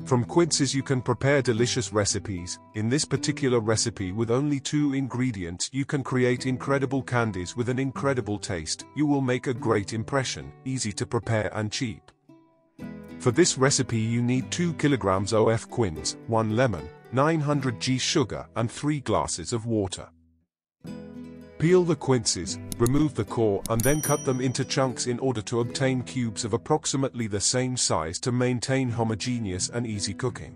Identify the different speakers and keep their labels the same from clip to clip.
Speaker 1: From Quinces you can prepare delicious recipes. In this particular recipe with only 2 ingredients you can create incredible candies with an incredible taste. You will make a great impression, easy to prepare and cheap. For this recipe you need 2 kilograms of quince, 1 lemon, 900 g sugar and 3 glasses of water. Peel the quinces, remove the core and then cut them into chunks in order to obtain cubes of approximately the same size to maintain homogeneous and easy cooking.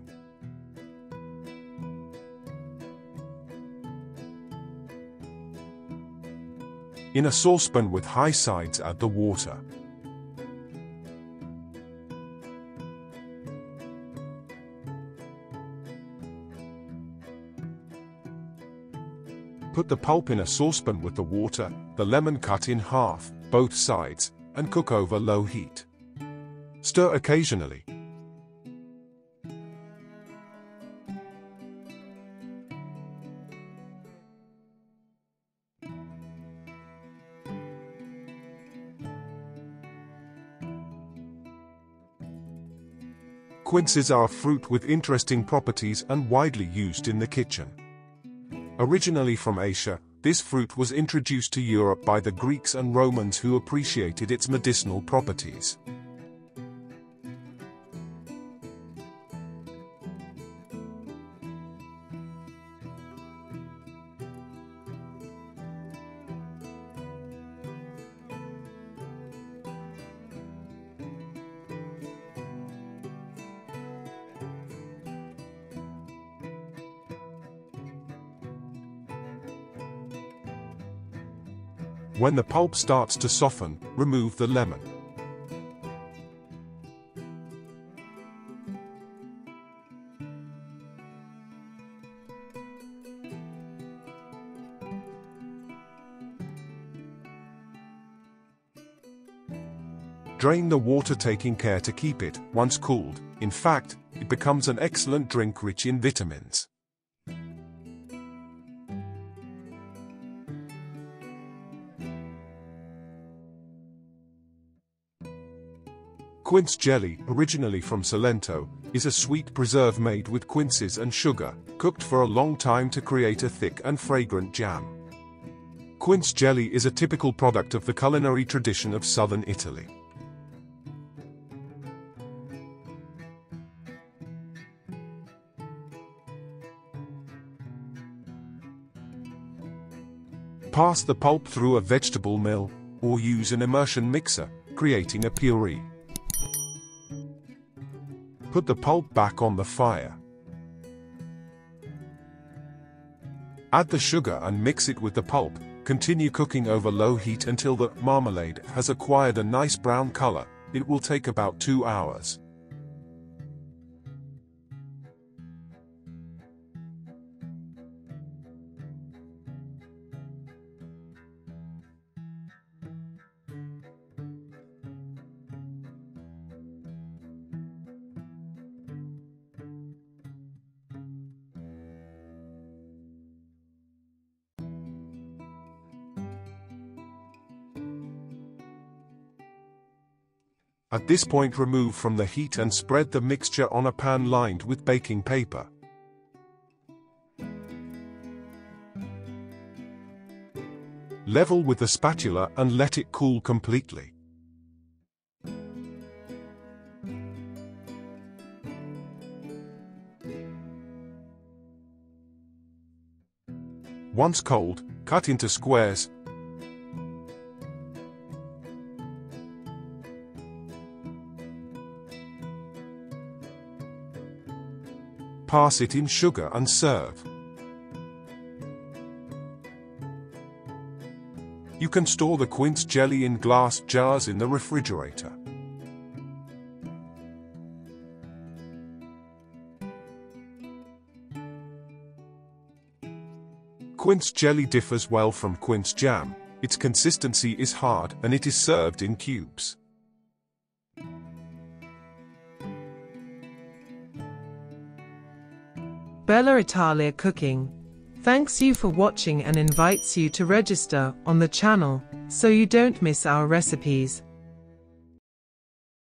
Speaker 1: In a saucepan with high sides add the water. Put the pulp in a saucepan with the water, the lemon cut in half, both sides, and cook over low heat. Stir occasionally. Quinces are a fruit with interesting properties and widely used in the kitchen. Originally from Asia, this fruit was introduced to Europe by the Greeks and Romans who appreciated its medicinal properties. When the pulp starts to soften, remove the lemon. Drain the water, taking care to keep it, once cooled. In fact, it becomes an excellent drink rich in vitamins. Quince jelly, originally from Salento, is a sweet preserve made with quinces and sugar, cooked for a long time to create a thick and fragrant jam. Quince jelly is a typical product of the culinary tradition of southern Italy. Pass the pulp through a vegetable mill, or use an immersion mixer, creating a puree. Put the pulp back on the fire. Add the sugar and mix it with the pulp. Continue cooking over low heat until the marmalade has acquired a nice brown color. It will take about 2 hours. At this point, remove from the heat and spread the mixture on a pan lined with baking paper. Level with the spatula and let it cool completely. Once cold, cut into squares. Pass it in sugar and serve. You can store the quince jelly in glass jars in the refrigerator. Quince jelly differs well from quince jam. Its consistency is hard and it is served in cubes.
Speaker 2: Bella Italia Cooking thanks you for watching and invites you to register on the channel so you don't miss our recipes.